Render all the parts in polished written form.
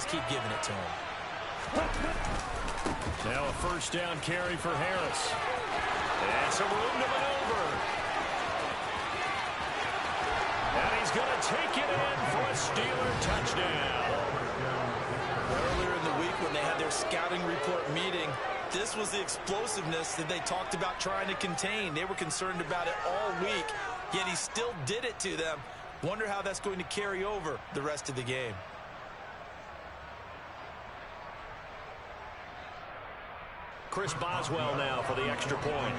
just keep giving it to him. Now a first down carry for Harris. And some room to maneuver. And he's going to take it in for a Steeler touchdown. Earlier in the week when they had their scouting report meeting, this was the explosiveness that they talked about trying to contain. They were concerned about it all week, yet he still did it to them. Wonder how that's going to carry over the rest of the game. Chris Boswell now for the extra point.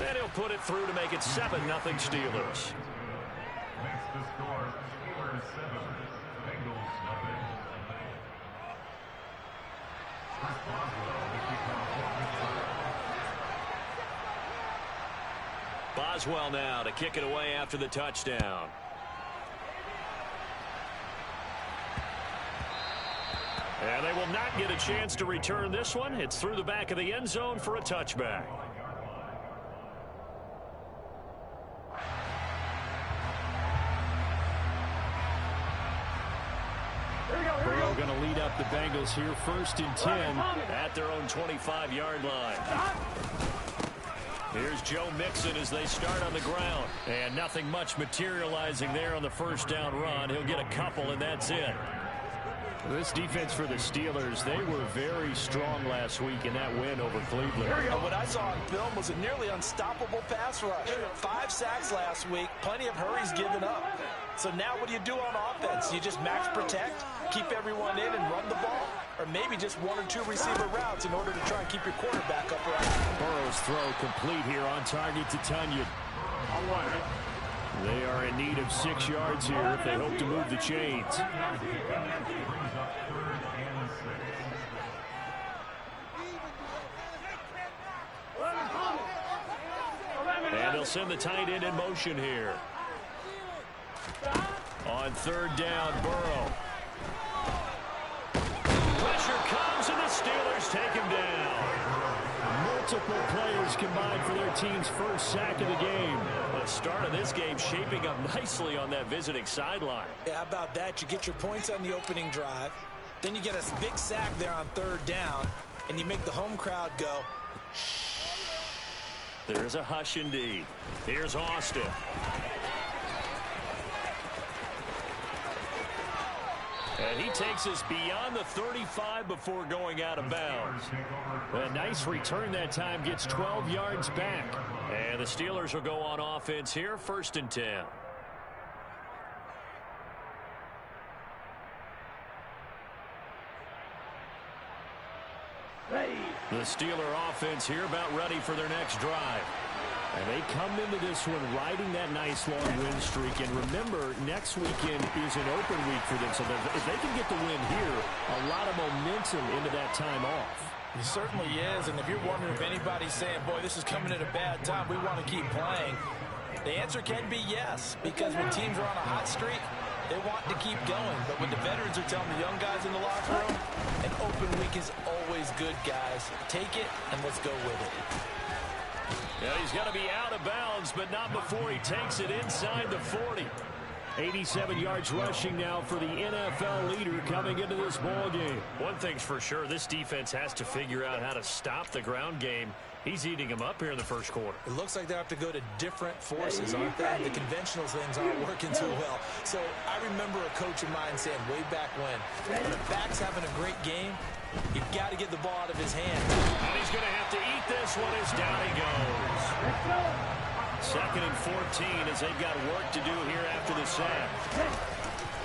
And he'll put it through to make it 7-0 Steelers. Next to score, Steelers 7, Bengals nothing. Chris Boswell, the kickoff. Boswell now to kick it away after the touchdown. And they will not get a chance to return this one. It's through the back of the end zone for a touchback. Burrow going to lead up the Bengals here, 1st and 10 at their own 25-yard line. Here's Joe Mixon as they start on the ground. And nothing much materializing there on the first down run. He'll get a couple, and that's it. This defense for the Steelers, they were very strong last week in that win over Cleveland. And what I saw on film was a nearly unstoppable pass rush. 5 sacks last week, plenty of hurries given up. So now what do you do on offense? You just max protect, keep everyone in and run the ball? Or maybe just 1 or 2 receiver routes in order to try and keep your quarterback upright? Burrow's throw complete here on target to Tunyon. They are in need of 6 yards here if they hope to move the chains. And they'll send the tight end in motion here. On 3rd down, Burrow. Pressure comes, and the Steelers take him down. Multiple players combined for their team's first sack of the game. The start of this game shaping up nicely on that visiting sideline. Yeah, how about that? You get your points on the opening drive. Then you get a big sack there on 3rd down, and you make the home crowd go, shh. There's a hush indeed. Here's Austin. And he takes us beyond the 35 before going out of bounds. A nice return that time, gets 12 yards back. And the Steelers will go on offense here, 1st and 10. The Steeler offense here about ready for their next drive. And they come into this one riding that nice long win streak. And remember, next weekend is an open week for them. So if they can get the win here, a lot of momentum into that time off. It certainly is. And if you're wondering if anybody's saying, boy, this is coming at a bad time, we want to keep playing, the answer can be yes. Because when teams are on a hot streak, they want to keep going. But when the veterans are telling the young guys in the locker room, an open week is always good, guys. Take it, and let's go with it. Yeah, he's got to be out of bounds, but not before he takes it inside the 40. 87 yards rushing now for the NFL leader coming into this ball game. One thing's for sure, this defense has to figure out how to stop the ground game. He's eating them up here in the first quarter. It looks like they have to go to different forces, aren't they? The conventional things aren't working too well. So I remember a coach of mine saying way back when a back's having a great game, you've got to get the ball out of his hand. And he's going to have to eat this one as down he goes. 2nd and 14 as they've got work to do here after the sack.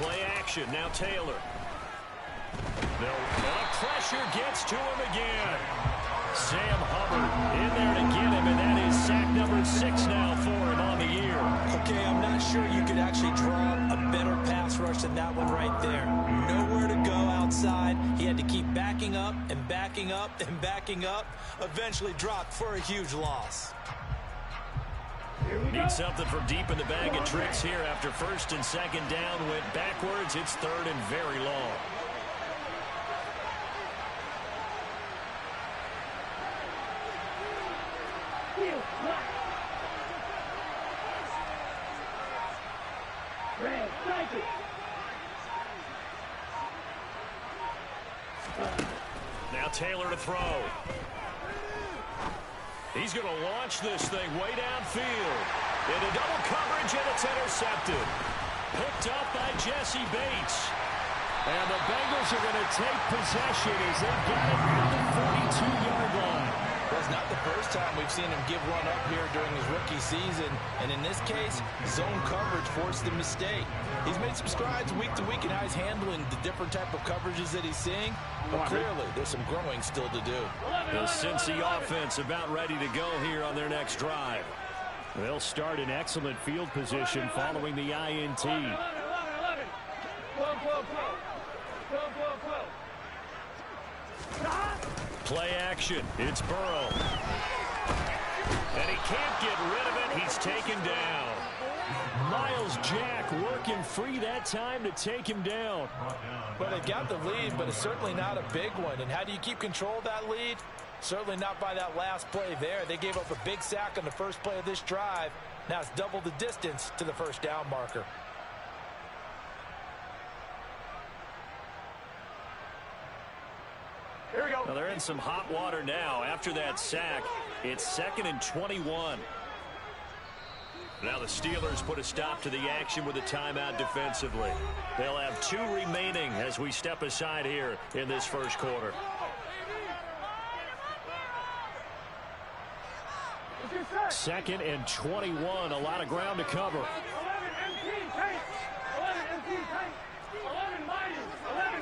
Play action, now Taylor. The pressure gets to him again. Sam Hubbard in there to get him, and that is sack number 6 now for him on the year. Okay, I'm not sure you could actually draw a better pass rush than that one right there. Nowhere to go outside. He had to keep backing up and backing up and backing up. Eventually dropped for a huge loss. Need something from deep in the bag of tricks here after 1st and 2nd down. Went backwards. It's 3rd and very long. Now Taylor to throw. He's going to launch this thing way downfield. Into double coverage, and it's intercepted. Picked up by Jesse Bates. And the Bengals are going to take possession as they've got it at the 42-yard line. Well, it's not the first time we've seen him give one up here during his rookie season. And in this case, zone coverage forced the mistake. He's made some strides week to week in how he's handling the different type of coverages that he's seeing. But clearly, there's some growing still to do. The Cincy offense about ready to go here on their next drive. They'll start in excellent field position following the INT. Play action. It's Burrow. And he can't get rid of it. He's taken down. Myles Jack working free that time to take him down. Well, they got the lead, but it's certainly not a big one. And how do you keep control of that lead? Certainly not by that last play there. They gave up a big sack on the first play of this drive. Now it's double the distance to the first down marker. Here we go. Well, they're in some hot water now. After that sack, it's 2nd and 21. Now the Steelers put a stop to the action with a timeout defensively. They'll have 2 remaining as we step aside here in this first quarter. Second and 21. A lot of ground to cover. 11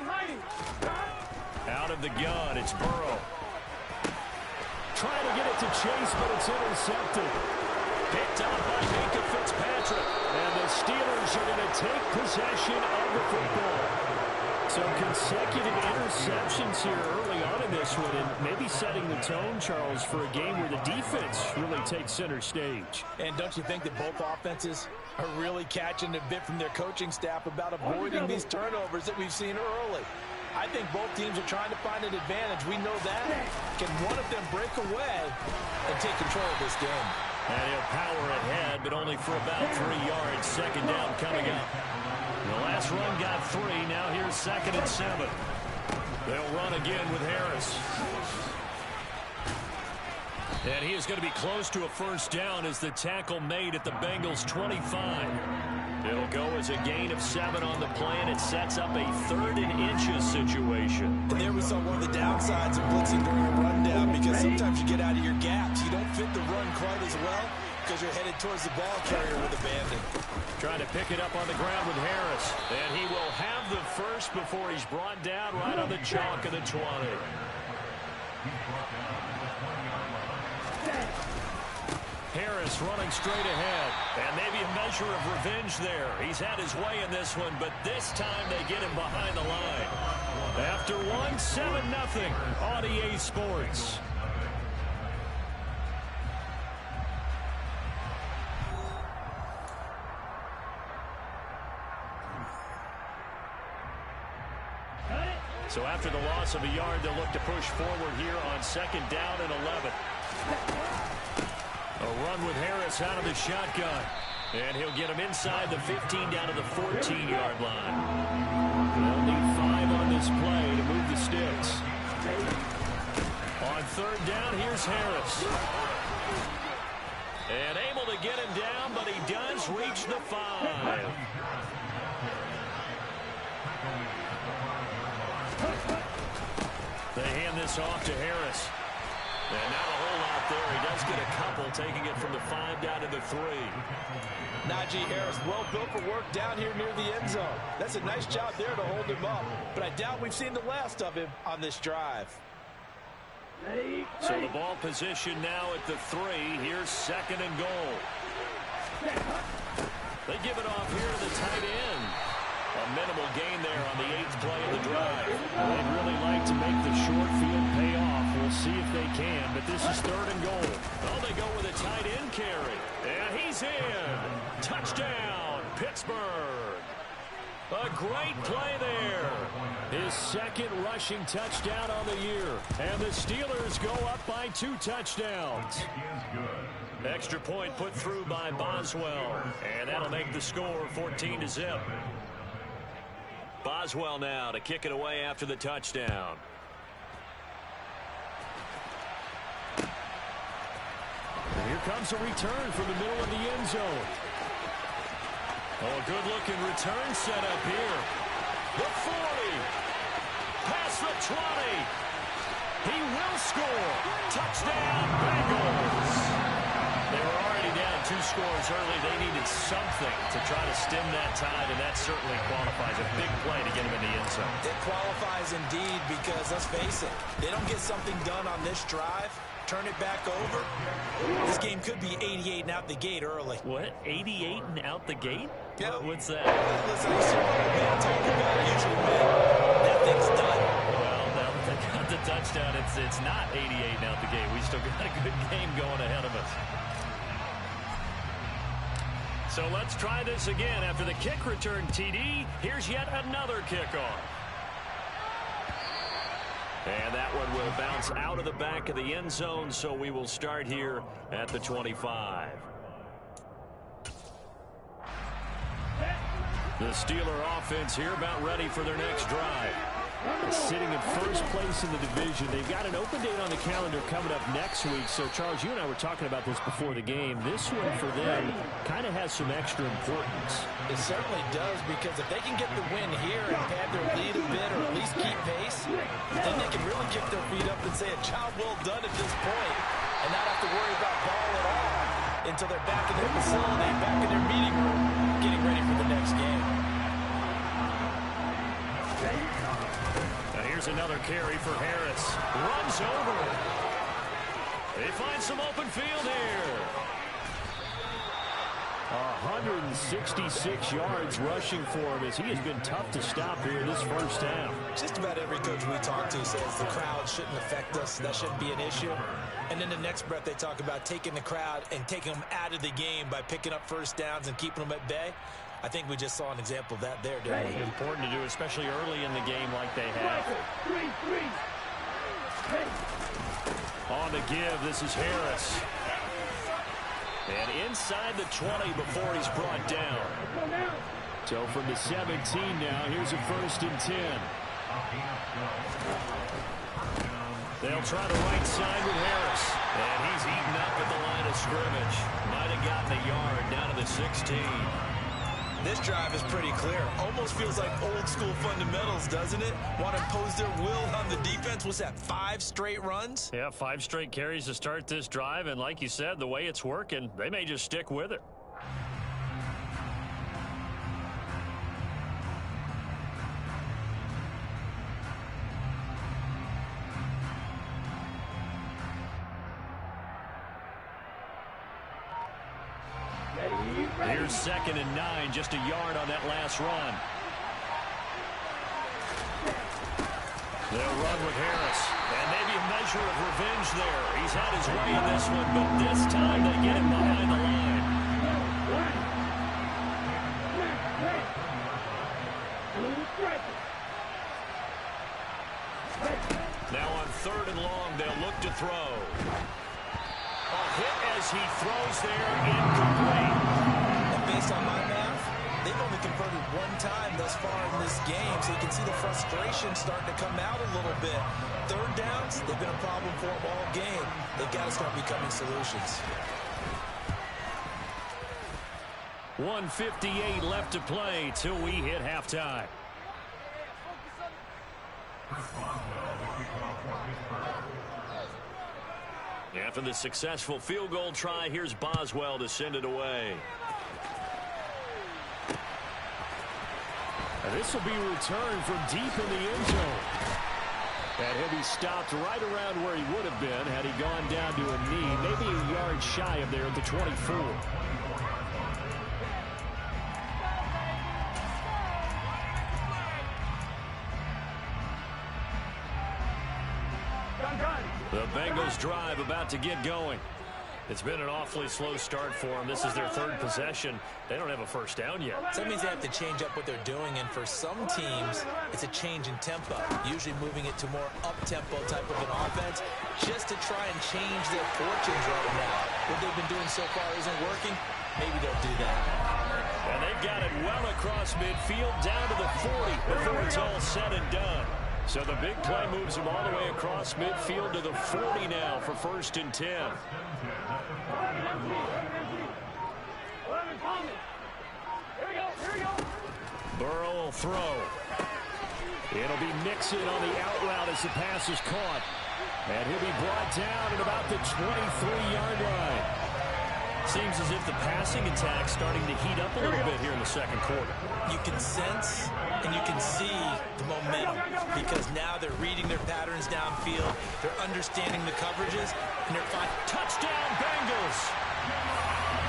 mighty. Out of the gun, it's Burrow. Trying to get it to Chase, but it's intercepted. Picked up by Minkah Fitzpatrick. And the Steelers are going to take possession of the football. So consecutive interceptions here early on in this one, and maybe setting the tone, Charles, for a game where the defense really takes center stage. And don't you think that both offenses are really catching a bit from their coaching staff about avoiding these turnovers that we've seen early? I think both teams are trying to find an advantage. We know that. Can one of them break away and take control of this game? And he'll power ahead, but only for about 3 yards. Second down coming up. The last run got 3. Now here's 2nd and 7. They'll run again with Harris. And he is going to be close to a first down as the tackle made at the Bengals' 25. It'll go as a gain of 7 on the play, and it sets up a 3rd and inches situation. And there we saw one of the downsides of blitzing during a rundown, because sometimes you get out of your gaps. You don't fit the run quite as well because you're headed towards the ball carrier with abandon. Trying to pick it up on the ground with Harris. And he will have the first before he's brought down right on the chalk of the 20. Harris running straight ahead. And maybe a measure of revenge there. He's had his way in this one, but this time they get him behind the line. After one, 7-0 on EA Sports. So after the loss of a yard, they'll look to push forward here on 2nd down and 11. A run with Harris out of the shotgun. And he'll get him inside the 15 down to the 14-yard line. They'll need 5 on this play to move the sticks. On 3rd down, here's Harris. And able to get him down, but he does reach the 5. They hand this off to Harris. And not a whole lot there. He does get a couple, taking it from the 5 down to the 3. Najee Harris, well built for work down here near the end zone. That's a nice job there to hold him up. But I doubt we've seen the last of him on this drive. So the ball position now at the 3. Here's 2nd and goal. They give it off here to the tight end. A minimal gain there on the 8th play of the drive. They'd really like to make the short field pay off. We'll see if they can, but this is 3rd and goal. Oh, they go with a tight end carry. And he's in. Touchdown, Pittsburgh. A great play there. His 2nd rushing touchdown on the year. And the Steelers go up by 2 touchdowns. Extra point put through by Boswell. And that'll make the score 14-0. Boswell now to kick it away after the touchdown. And here comes a return from the middle of the end zone. Oh, a good-looking return set up here. The 40. Past the 20. He will score. Touchdown, Bengals. They were already down 2 scores early. They needed something to try to stem that tide, and that certainly qualifies. A big play to get them in the end zone. It qualifies indeed because, let's face it, they don't get something done on this drive, turn it back over, this game could be 88 and out the gate early. What? 88 and out the gate? Yeah. What's that? Listen, I see what man talking about. Usually when that thing's done. Well, now that they got the touchdown, it's not 88 and out the gate. We still got a good game going ahead of us. So let's try this again. After the kick return TD, here's yet another kickoff. And that one will bounce out of the back of the end zone, so we will start here at the 25. The Steeler offense here about ready for their next drive. Sitting in first place in the division. They've got an open date on the calendar coming up next week. So, Charles, you and I were talking about this before the game. This one for them kind of has some extra importance. It certainly does, because if they can get the win here and pad their lead a bit or at least keep pace, then they can really kick their feet up and say a job well done at this point and not have to worry about ball at all until they're back in their facility, back in their meeting room, getting ready for the next game. Now here's another carry for Harris. Runs over it. They find some open field here. 166 yards rushing for him as he has been tough to stop here this first half. Just about every coach we talk to says the crowd shouldn't affect us. That shouldn't be an issue. And then the next breath they talk about taking the crowd and taking them out of the game by picking up first downs and keeping them at bay. I think we just saw an example of that there, didn't we? Important to do, especially early in the game like they have. On the give, this is Harris. And inside the 20 before he's brought down. So from the 17 now, here's a 1st and 10. They'll try the right side with Harris. And he's eaten up at the line of scrimmage. Might have gotten a yard down to the 16. This drive is pretty clear. Almost feels like old school fundamentals, doesn't it? Want to impose their will on the defense. What's that, 5 straight runs? Yeah, 5 straight carries to start this drive. And like you said, the way it's working, they may just stick with it. Here's 2nd and 9, just a yard on that last run. They'll run with Harris. And maybe a measure of revenge there. He's had his way in this one, but this time they get him behind the line. Now on 3rd and long, they'll look to throw. A hit as he throws there, incomplete. And based on my math, they've only converted 1 time thus far in this game, so you can see the frustration starting to come out a little bit. 3rd downs, they've been a problem for them all game. They've got to start becoming solutions. 1:58 left to play till we hit halftime. After the successful field goal try, here's Boswell to send it away. And this will be returned from deep in the end zone. And he'll be stopped right around where he would have been had he gone down to a knee, maybe a yard shy of there at the 24. The Bengals drive about to get going. It's been an awfully slow start for them. This is their 3rd possession. They don't have a first down yet. So that means they have to change up what they're doing, and for some teams, it's a change in tempo, usually moving it to more up-tempo type of an offense, just to try and change their fortunes right now. What they've been doing so far isn't working. Maybe they'll do that. And they've got it well across midfield, down to the 40 before it's all said and done. So the big play moves them all the way across midfield to the 40 now for 1st and 10. Burrow will throw. It'll be Mixon on the out route as the pass is caught. And he'll be brought down at about the 23-yard line. Seems as if the passing attack's starting to heat up a little bit here in the second quarter. You can sense and you can see the momentum because now they're reading their patterns downfield. They're understanding the coverages, and they're finding touchdown Bengals.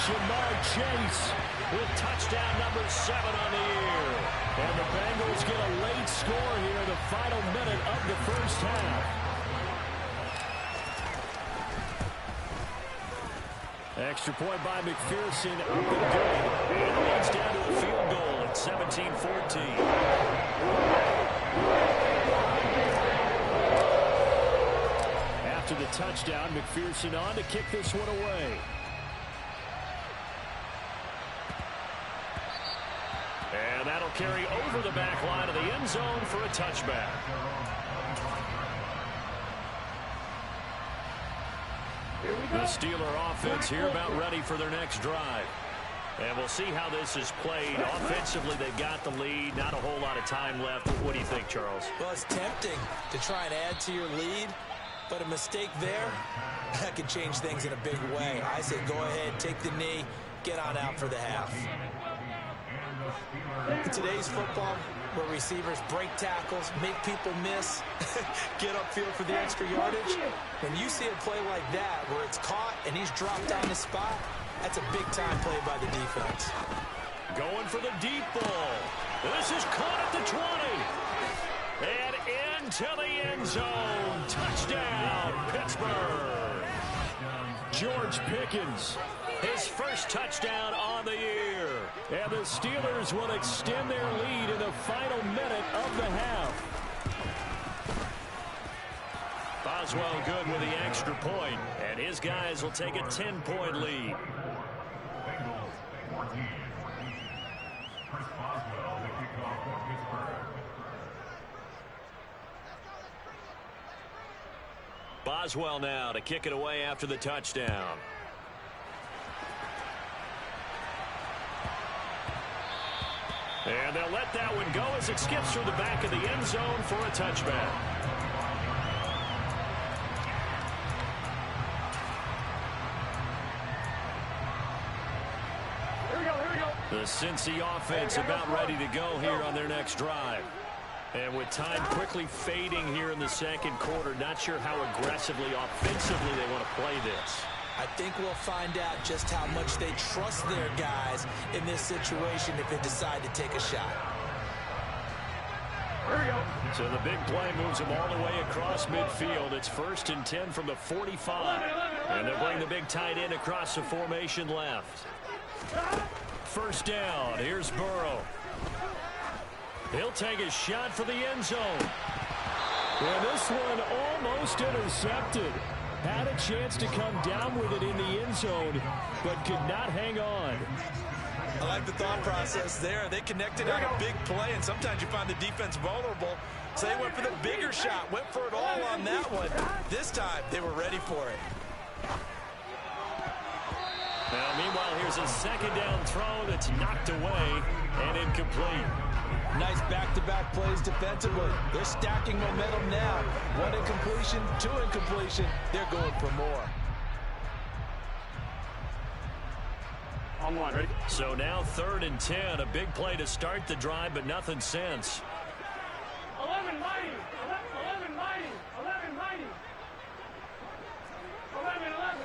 Jamar Chase with touchdown number 7 on the year. And the Bengals get a late score here in the final minute of the first half. Extra point by McPherson, up and good. And it leads down to a field goal at 17-14. After the touchdown, McPherson on to kick this one away. And that'll carry over the back line of the end zone for a touchback. The Steeler offense here about ready for their next drive. And we'll see how this is played. Offensively, they've got the lead. Not a whole lot of time left. What do you think, Charles? Well, it's tempting to try and add to your lead, but a mistake there, that could change things in a big way. I say go ahead, take the knee, get on out for the half. In today's football, where receivers break tackles, make people miss, get upfield for the extra yardage, when you see a play like that where it's caught and he's dropped on the spot, that's a big-time play by the defense. Going for the deep ball. This is caught at the 20. And into the end zone. Touchdown, Pittsburgh. George Pickens, his first touchdown on the year. And the Steelers will extend their lead in the final minute of the half. Boswell good with the extra point, and his guys will take a 10-point lead. Bengals 14. Chris Boswell, the kickoff for Pittsburgh. Boswell now to kick it away after the touchdown. And they'll let that one go as it skips through the back of the end zone for a touchback. The Cincy offense about ready to go here on their next drive. And with time quickly fading here in the second quarter, not sure how aggressively, offensively they want to play this. I think we'll find out just how much they trust their guys in this situation if they decide to take a shot. So the big play moves them all the way across midfield. It's 1st and 10 from the 45. And they'll bring the big tight end across the formation left. First down. Here's Burrow. He'll take a shot for the end zone. And this one almost intercepted. Had a chance to come down with it in the end zone, but could not hang on. I like the thought process there. They connected on a big play, and sometimes you find the defense vulnerable. So they went for the bigger shot, went for it all on that one. This time, they were ready for it. Now, meanwhile, here's a second down throw that's knocked away and incomplete. Nice back-to-back plays defensively. They're stacking momentum now. 1 incompletion, 2 incompletion. They're going for more. On one, ready? So now 3rd and 10. A big play to start the drive, but nothing since. 11 mighty. 11 mighty. 11 mighty. 11. 11.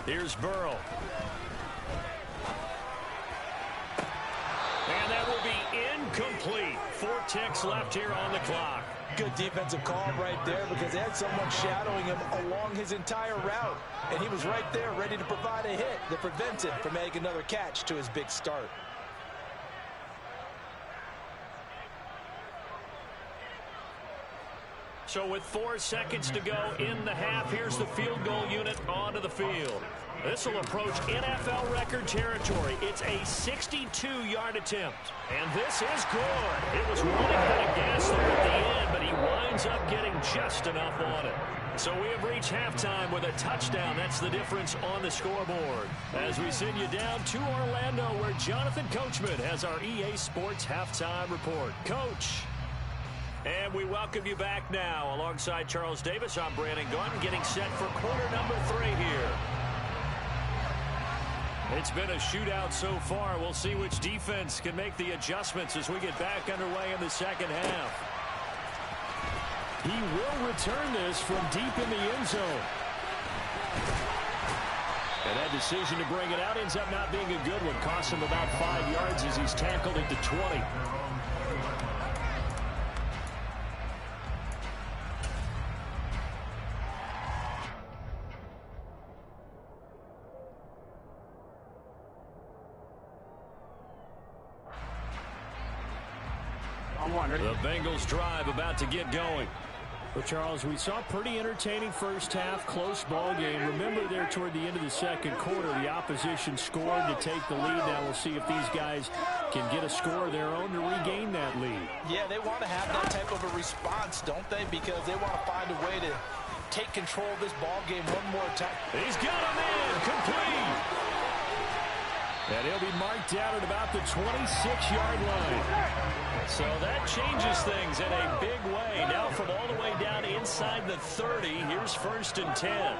Here's Burrow. And that will be incomplete. 4 ticks left here on the clock. Good defensive call right there because they had someone shadowing him along his entire route. And he was right there ready to provide a hit that prevented from making another catch to his big start. So with 4 seconds to go in the half, here's the field goal unit onto the field. This will approach NFL record territory. It's a 62-yard attempt. And this is good. It was running out of gas there at the end, but he winds up getting just enough on it. So we have reached halftime with a touchdown. That's the difference on the scoreboard. As we send you down to Orlando, where Jonathan Coachman has our EA Sports Halftime Report. Coach. And we welcome you back now. Alongside Charles Davis, I'm Brandon Gaudin, getting set for quarter number 3 here. It's been a shootout so far. We'll see which defense can make the adjustments as we get back underway in the second half. He will return this from deep in the end zone. And that decision to bring it out ends up not being a good one. Costs him about 5 yards as he's tackled at the 20. The Bengals drive about to get going. Well, Charles, we saw a pretty entertaining first half, close ball game. Remember there toward the end of the second quarter, the opposition scored to take the lead. Now we'll see if these guys can get a score of their own to regain that lead. Yeah, they want to have that type of a response, don't they? Because they want to find a way to take control of this ball game one more time. He's got a man, complete. And he'll be marked down at about the 26-yard line. So that changes things in a big way. Now from all the way down inside the 30, here's 1st and 10.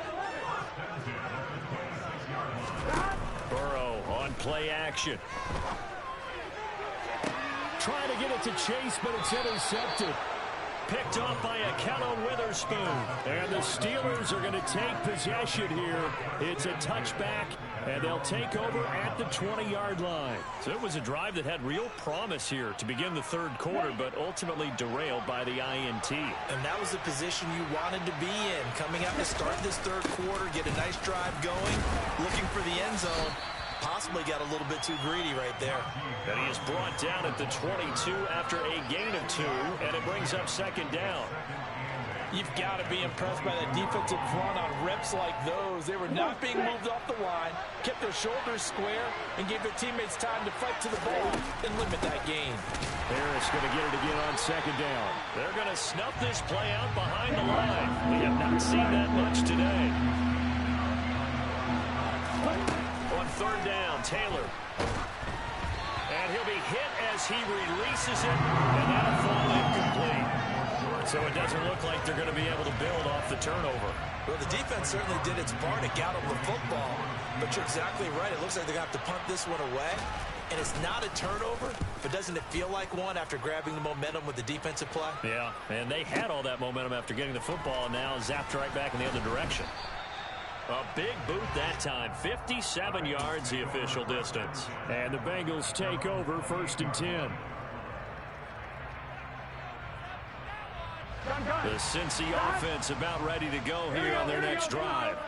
Burrow on play action. Trying to get it to Chase, but it's intercepted. Picked off by Ahkello Witherspoon. And the Steelers are going to take possession here. It's a touchback, and they'll take over at the 20-yard line. So it was a drive that had real promise here to begin the third quarter, but ultimately derailed by the INT. And that was the position you wanted to be in. Coming out to start this third quarter, get a nice drive going, looking for the end zone. Possibly got a little bit too greedy right there. And he is brought down at the 22 after a gain of 2, and it brings up 2nd down. You've got to be impressed by that defensive front on reps like those. They were not being moved off the line, kept their shoulders square, and gave their teammates time to fight to the ball and limit that gain. Harris going to get it again on 2nd down. They're going to snuff this play out behind the line. We have not seen that much today. On 3rd down, Taylor. And he'll be hit as he releases it, and that'll fall incomplete. So it doesn't look like they're going to be able to build off the turnover. Well, the defense certainly did its part to gallop the football, but you're exactly right. It looks like they're going to have to punt this one away, and it's not a turnover, but doesn't it feel like one after grabbing the momentum with the defensive play? Yeah, and they had all that momentum after getting the football, and now zapped right back in the other direction. A big boot that time. 57 yards the official distance. And the Bengals take over 1st and 10. The Cincy offense about ready to go here on their next drive.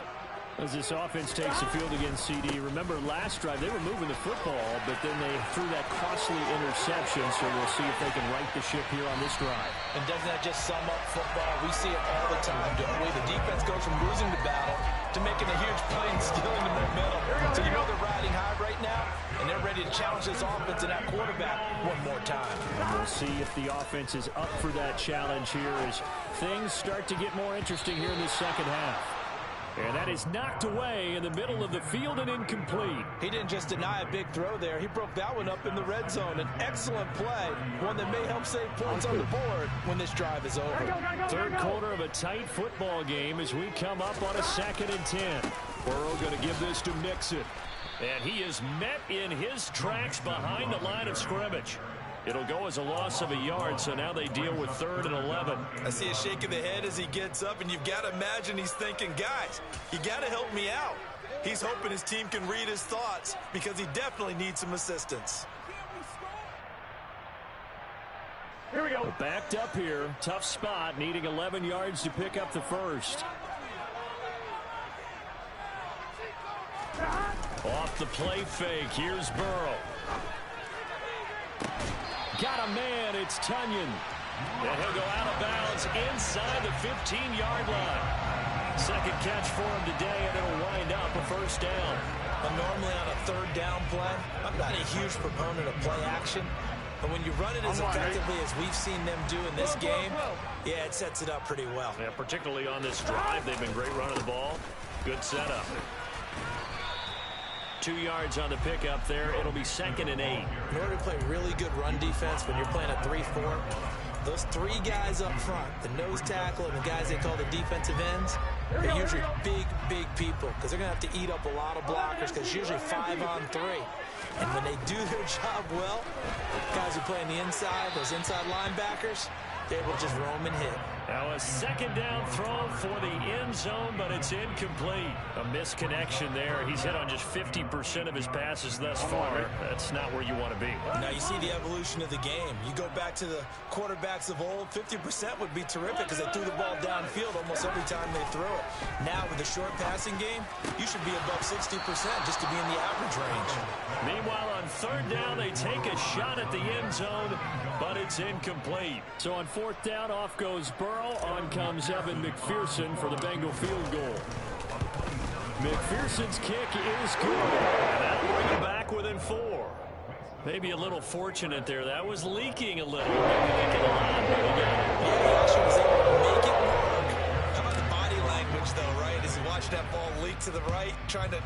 As this offense takes the field against CD. Remember last drive they were moving the football, but then they threw that costly interception, so we'll see if they can right the ship here on this drive. And doesn't that just sum up football? We see it all the time, don't we? The defense goes from losing the battle to making a huge play and stealing the momentum. So you know they're riding high right now, and they're ready to challenge this offense and that quarterback one more time. And we'll see if the offense is up for that challenge here as things start to get more interesting here in this second half. And that is knocked away in the middle of the field and incomplete. He didn't just deny a big throw there. He broke that one up in the red zone. An excellent play, one that may help save points on the board when this drive is over. Third quarter of a tight football game as we come up on a 2nd and 10. Burrow going to give this to Mixon. And he is met in his tracks behind the line of scrimmage. It'll go as a loss of a yard, so now they deal with 3rd and 11. I see a shake of the head as he gets up, and you've got to imagine he's thinking, guys, you got to help me out. He's hoping his team can read his thoughts because he definitely needs some assistance. Here we go. Backed up here, tough spot, needing 11 yards to pick up the first. Off the play fake, here's Burrow. Got a man, it's Tunyon. And he'll go out of bounds inside the 15-yard line. Second catch for him today, and it'll wind up a first down. Normally on a third down play, I'm not a huge proponent of play action. But when you run it as effectively as we've seen them do in this game, yeah, it sets it up pretty well. Yeah, particularly on this drive, they've been great running the ball. Good setup. 2 yards on the pickup there. It'll be 2nd and 8. In order to play really good run defense when you're playing a 3-4, those 3 guys up front, the nose tackle and the guys they call the defensive ends, they're usually big people because they're going to have to eat up a lot of blockers because it's usually 5 on 3. And when they do their job well, guys who play on the inside, those inside linebackers, they will just roam and hit. Now a 2nd down throw for the end zone, but it's incomplete. A misconnection there. He's hit on just 50% of his passes thus far. That's not where you want to be. Now you see the evolution of the game. You go back to the quarterbacks of old, 50% would be terrific because they threw the ball downfield almost every time they threw it. Now with the short passing game, you should be above 60% just to be in the average range. Meanwhile, on 3rd down, they take a shot at the end zone, but it's incomplete. So on 4th down, off goes Burrow. On comes Evan McPherson for the Bengal field goal. McPherson's kick is good. And that'll bring him back within 4. Maybe a little fortunate there. That was leaking a little. Maybe they can allow him to get it. Yeah, he actually was able to make it work. How about the body language, though, right? As he watched that ball leak to the right, trying to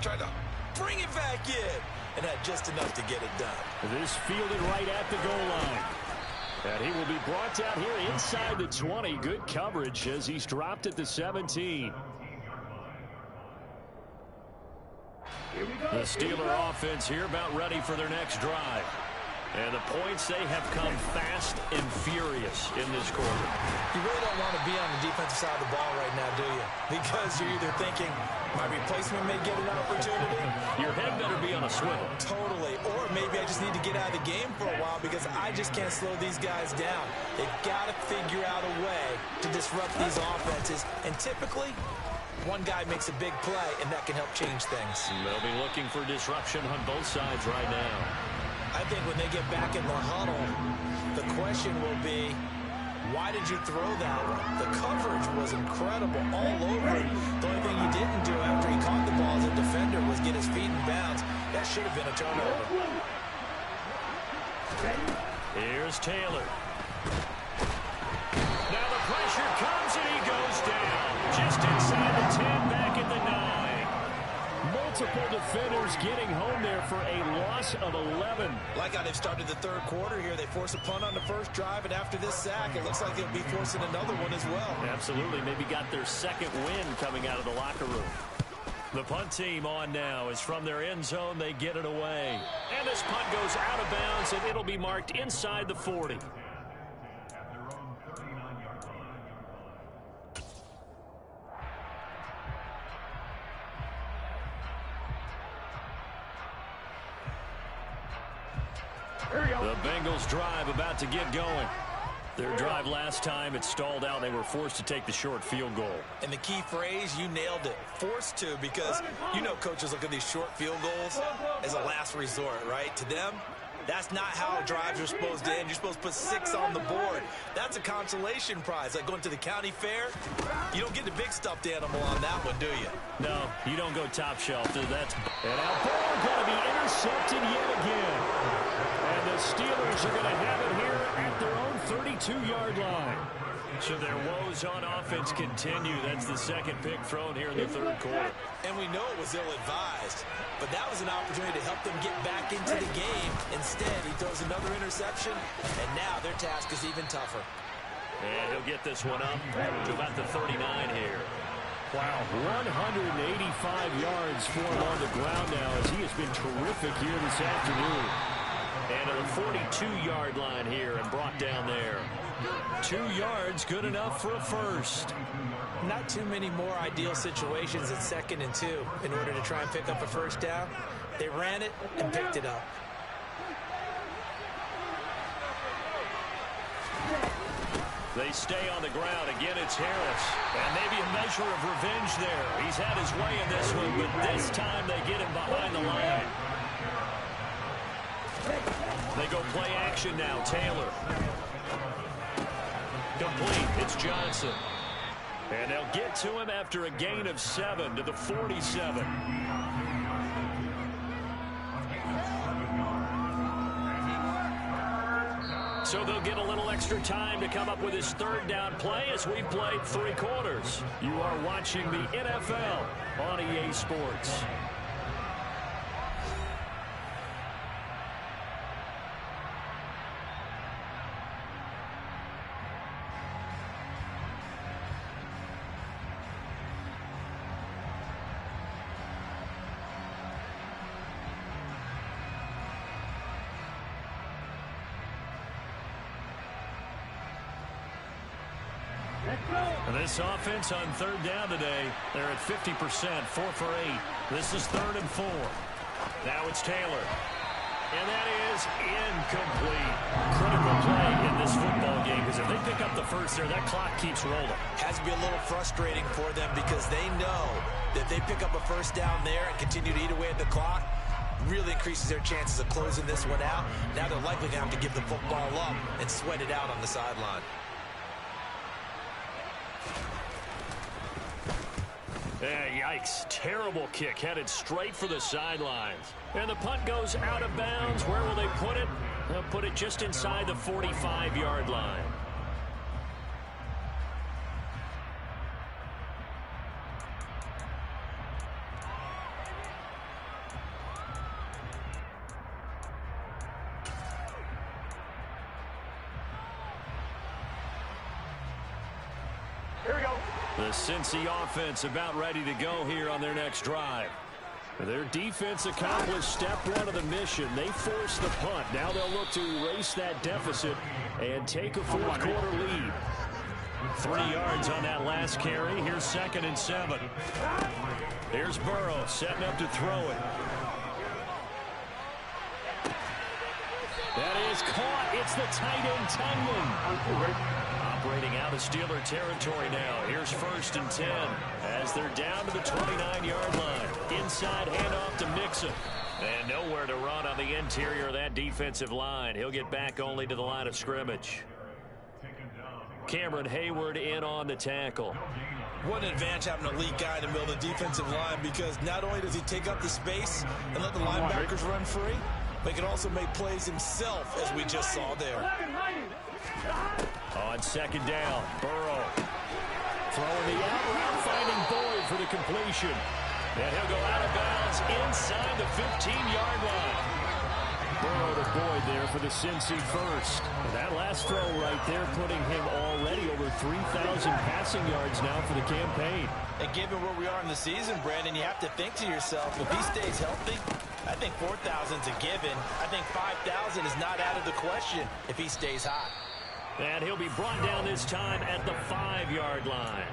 bring it back in. And had just enough to get it done. This fielded right at the goal line. And he will be brought down here inside the 20. Good coverage as he's dropped at the 17. The Steeler offense here about ready for their next drive. And the points, they have come fast and furious in this quarter. You really don't want to be on the defensive side of the ball right now, do you? Because you're either thinking, my replacement may get an opportunity. Your head better be on a swivel. Totally. Or maybe I just need to get out of the game for a while because I just can't slow these guys down. They've got to figure out a way to disrupt these offenses. And typically, one guy makes a big play, and that can help change things. They'll be looking for disruption on both sides right now. I think when they get back in the huddle, the question will be, why did you throw that one? The coverage was incredible all over it. The only thing he didn't do after he caught the ball as a defender was get his feet in bounds. That should have been a turnover. Here's Taylor. Now the pressure comes and he goes down. Just inside the 10, back at the 9. Multiple defenders getting home there for a loss of 11. Like how they've started the 3rd quarter here. They force a punt on the first drive, and after this sack, it looks like they'll be forcing another one as well. Absolutely. Maybe got their 2nd win coming out of the locker room. The punt team on now is from their end zone. They get it away. And this punt goes out of bounds, and it'll be marked inside the 40. The Bengals drive about to get going. Their drive last time, it stalled out. They were forced to take the short field goal. And the key phrase, you nailed it. Forced to, because you know coaches look at these short field goals as a last resort, right? To them, that's not how drives are supposed to end. You're supposed to put 6 on the board. That's a consolation prize. Like going to the county fair, you don't get the big stuffed animal on that one, do you? No, you don't go top shelf. That's and now ball going to be intercepted yet again. And the Steelers are going to have it here at their own 32-yard line. So their woes on offense continue. That's the 2nd pick thrown here in the 3rd quarter. And we know it was ill-advised, but that was an opportunity to help them get back into the game. Instead, he throws another interception, and now their task is even tougher. And he'll get this one up to about the 39 here. Wow, 185 yards for him on the ground now as he has been terrific here this afternoon. And to the 42-yard line here and brought down there. 2 yards, good enough for a first. Not too many more ideal situations at 2nd and 2 in order to try and pick up a first down. They ran it and picked it up. They stay on the ground. Again, it's Harris. And maybe a measure of revenge there. He's had his way in this one, but this time they get him behind the line. They go play action now. Taylor. Complete. It's Johnson. And they'll get to him after a gain of 7 to the 47. So they'll get a little extra time to come up with his third down play as we've played 3 quarters. You are watching the NFL on EA Sports. And this offense on third down today, they're at 50%, 4 for 8. This is 3rd and 4. Now it's Taylor. And that is incomplete. Critical play in this football game, because if they pick up the first there, that clock keeps rolling. Has to be a little frustrating for them because they know that if they pick up a first down there and continue to eat away at the clock, really increases their chances of closing this one out. Now they're likely going to have to give the football up and sweat it out on the sideline. Yeah, yikes. Terrible kick headed straight for the sidelines. And the punt goes out of bounds. Where will they put it? They'll put it just inside the 45-yard line. Here we go. The Cincy offense about ready to go here on their next drive. Their defense accomplished step 1 of the mission. They forced the punt. Now they'll look to erase that deficit and take a fourth-quarter lead. 3 yards on that last carry. Here's 2nd and 7. Here's Burrow setting up to throw it. That is caught. It's the tight end, Tunyon. Operating out of Steeler territory now. Here's 1st and 10 as they're down to the 29-yard line. Inside handoff to Mixon. And nowhere to run on the interior of that defensive line. He'll get back only to the line of scrimmage. Cameron Hayward in on the tackle. What an advantage having an elite guy in the middle of the defensive line, because not only does he take up the space and let the linebackers run free, but he can also make plays himself, as we just saw there. On 2nd down, Burrow throwing the out route, finding Boyd for the completion. And he'll go out of bounds inside the 15-yard line. Burrow to Boyd there for the Cincy first. And that last throw right there putting him already over 3,000 passing yards now for the campaign. And given where we are in the season, Brandon, you have to think to yourself, if he stays healthy, I think 4,000's a given. I think 5,000 is not out of the question if he stays hot. And he'll be brought down this time at the 5-yard line.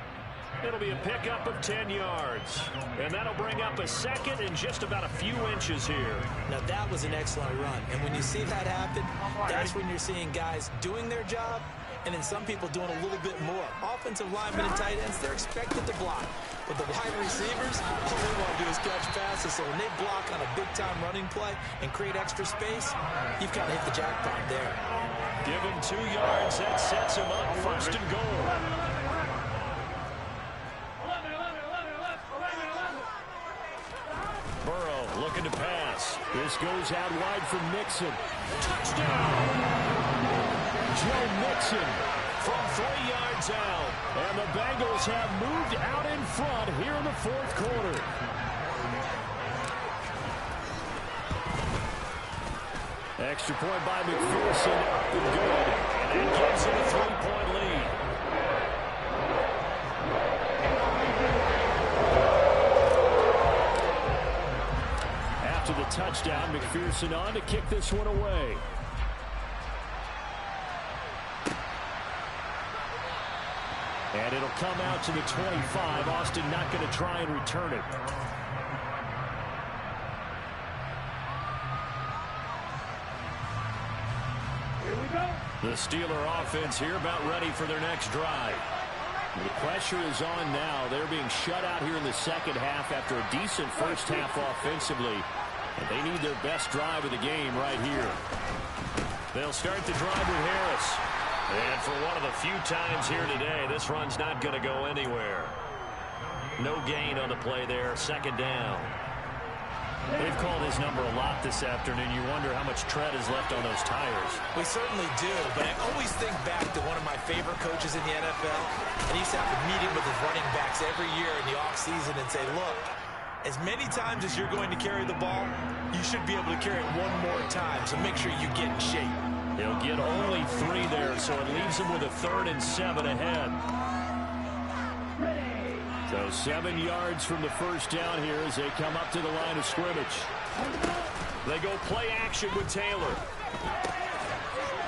It'll be a pickup of 10 yards. And that'll bring up a 2nd and just about a few inches here. Now, that was an excellent run. And when you see that happen, that's when you're seeing guys doing their job and then some people doing a little bit more. Offensive linemen and tight ends, they're expected to block. But the wide receivers, all they want to do is catch passes. So when they block on a big-time running play and create extra space, you've got to hit the jackpot there. Give him 2 yards. That sets him up 1st and goal. Burrow looking to pass. This goes out wide for Mixon. Touchdown! Joe Mixon from 3 yards out. And the Bengals have moved out in front here in the 4th quarter. Extra point by McPherson, up and good. And that gives him a 3-point lead. After the touchdown, McPherson on to kick this one away. And it'll come out to the 25. Austin not going to try and return it. The Steeler offense here about ready for their next drive. The pressure is on now. They're being shut out here in the second half after a decent first half offensively. And they need their best drive of the game right here. They'll start the drive with Harris. And for one of the few times here today, this run's not going to go anywhere. No gain on the play there. Second down. They've called his number a lot this afternoon. You wonder how much tread is left on those tires. We certainly do, but I always think back to one of my favorite coaches in the NFL, and he used to have a meeting with his running backs every year in the offseason and say, look, as many times as you're going to carry the ball, you should be able to carry it one more time, so make sure you get in shape. He'll get only 3 there, so it leaves him with a 3rd and 7 ahead. So 7 yards from the first down here as they come up to the line of scrimmage. They go play action with Taylor.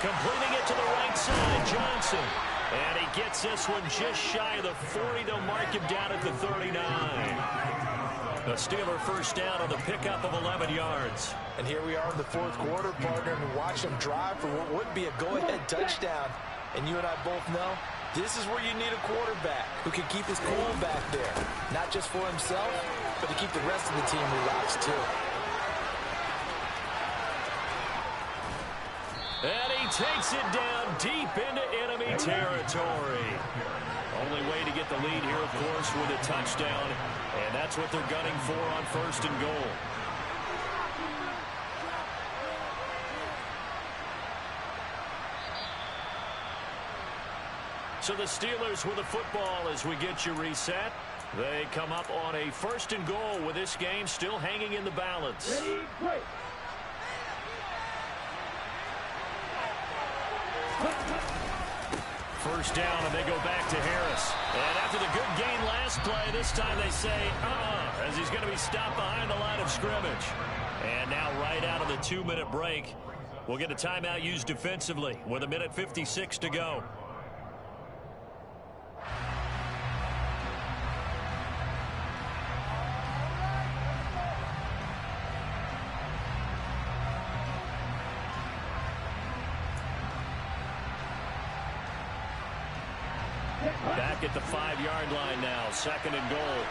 Completing it to the right side, Johnson. And he gets this one just shy of the 40. They'll mark him down at the 39. A Steeler first down on the pickup of 11 yards. And here we are in the 4th quarter, partner, and watch him drive for what would be a go-ahead touchdown. And you and I both know this is where you need a quarterback who can keep his cool back there. Not just for himself, but to keep the rest of the team relaxed, too. And he takes it down deep into enemy territory. Only way to get the lead here, of course, with a touchdown. And that's what they're gunning for on 1st and goal. So the Steelers with the football as we get you reset. They come up on a 1st and goal with this game still hanging in the balance. First down, and they go back to Harris. And after the good gain last play, this time they say, as he's going to be stopped behind the line of scrimmage. And now right out of the 2-minute break, we'll get a timeout used defensively with 1:56 to go. Back at the 5-yard line now, 2nd and goal.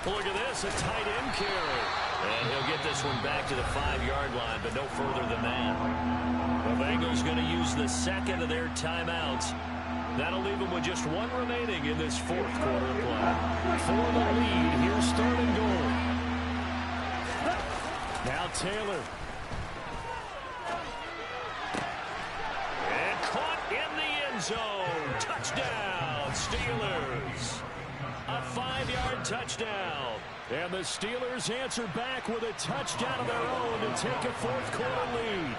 Look at this, a tight end carry. And he'll get this one back to the 5-yard line, but no further than that. The Bengals going to use the 2nd of their timeouts. That'll leave them with just 1 remaining in this 4th quarter play. For the lead, here's 3rd and goal. Now Taylor. And caught in the end zone. Touchdown, Steelers. A 5-yard touchdown. And the Steelers answer back with a touchdown of their own to take a 4th quarter lead.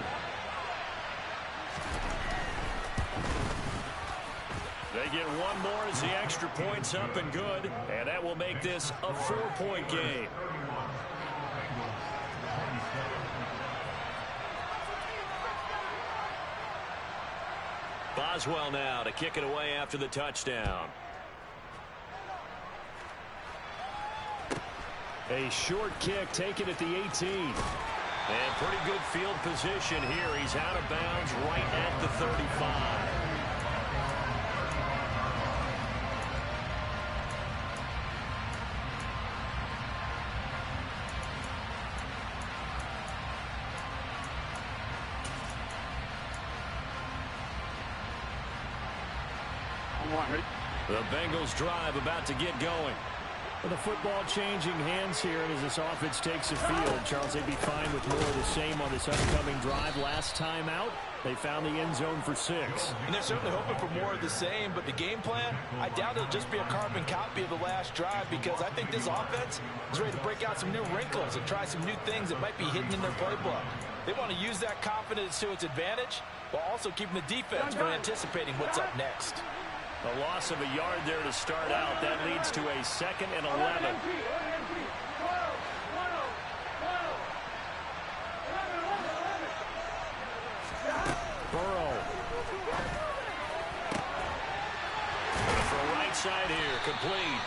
They get 1 more as the extra point's up and good. And that will make this a 4-point game. Boswell now to kick it away after the touchdown. A short kick taken at the 18. And pretty good field position here. He's out of bounds right at the 35. The Bengals drive about to get going. With the football changing hands here, and as this offense takes the field, Charles, they'd be fine with more of the same on this upcoming drive. Last time out, they found the end zone for 6. And they're certainly hoping for more of the same, but the game plan, I doubt it'll just be a carbon copy of the last drive, because I think this offense is ready to break out some new wrinkles and try some new things that might be hidden in their playbook. They want to use that confidence to its advantage while also keeping the defense from anticipating what's up next. A loss of a yard there to start out. That leads to a 2nd and 11. Burrow. For right side here, complete.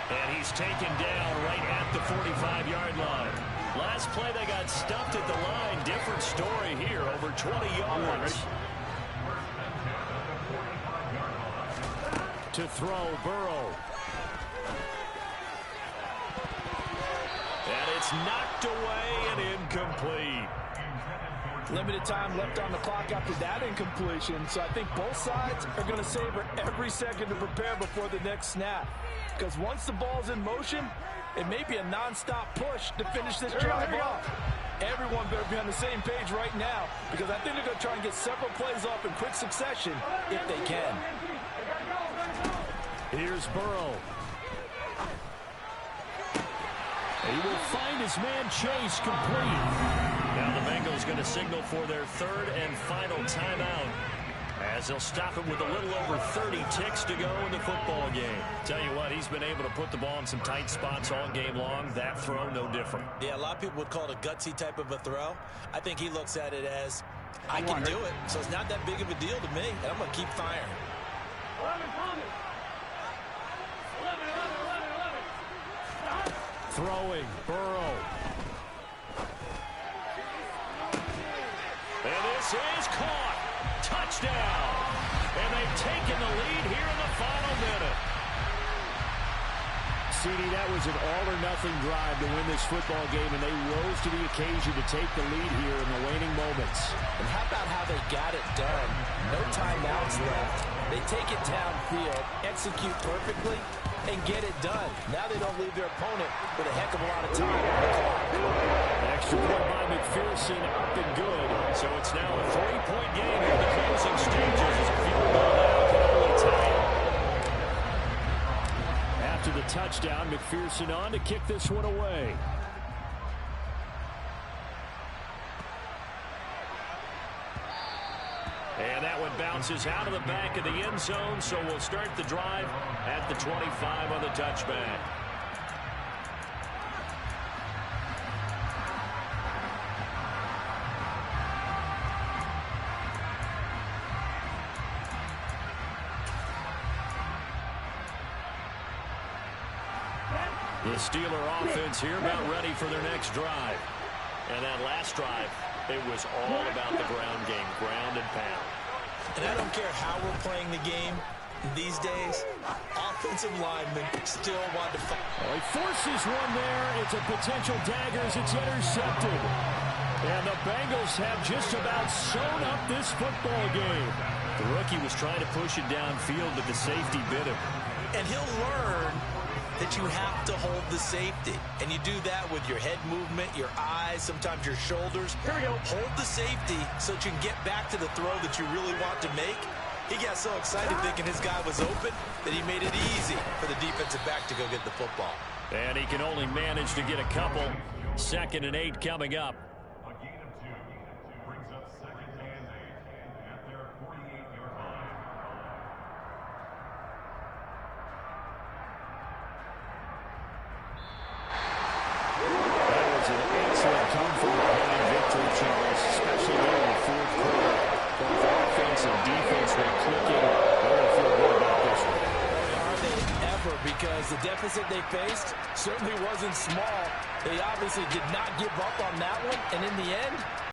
And he's taken down right at the 45-yard line. Last play they got stuffed at the line. Different story here, over 20 yards. To throw, Burrow. It's knocked away and incomplete. Limited time left on the clock after that incompletion, so I think both sides are going to savor every second to prepare before the next snap. Because once the ball's in motion, it may be a non-stop push to finish this drive off. Everyone better be on the same page right now, because I think they're going to try and get several plays off in quick succession if they can. Here's Burrow. He will find his man Chase complete. Now the Bengals going to signal for their third and final timeout, as they'll stop it with a little over 30 ticks to go in the football game. Tell you what, he's been able to put the ball in some tight spots all game long. That throw, no different. Yeah, a lot of people would call it a gutsy type of a throw. I think he looks at it as, I can do it, so it's not that big of a deal to me, and I'm going to keep firing. Throwing, Burrow. And this is caught. Touchdown. And they've taken the lead here in the final minute. CD, that was an all-or-nothing drive to win this football game, and they rose to the occasion to take the lead here in the waning moments. And how about how they got it done? No timeouts left. They take it downfield, execute perfectly, and get it done. Now they don't leave their opponent with a heck of a lot of time on the clock. Extra point by McPherson, up and good. So it's now a 3-point game in the closing stages as a field goal now can only tie it. After the touchdown, McPherson on to kick this one away. And that one bounces out of the back of the end zone, so we'll start the drive at the 25 on the touchback. The Steeler offense here about ready for their next drive. And that last drive, it was all about the ground game, ground and pound. And I don't care how we're playing the game these days, offensive linemen still want to fight. Well, he forces one there. It's a potential dagger as it's intercepted. And the Bengals have just about sewn up this football game. The rookie was trying to push it downfield, but the safety bit him. And he'll learn that you have to hold the safety. And you do that with your head movement, your eyes, sometimes your shoulders. Here we go. Hold the safety so that you can get back to the throw that you really want to make. He got so excited thinking his guy was open that he made it easy for the defensive back to go get the football. And he can only manage to get a couple. 2nd and 8 coming up. A gain of 2 brings up 2nd and 8 at their 48-yard line. That was an excellent come from behind victory, Charles, especially there in the 4th quarter. Both offense and defense were clicking. I don't feel good about this one. Are they ever? Because the deficit they faced certainly wasn't small. They obviously did not give up on that one, and in the end,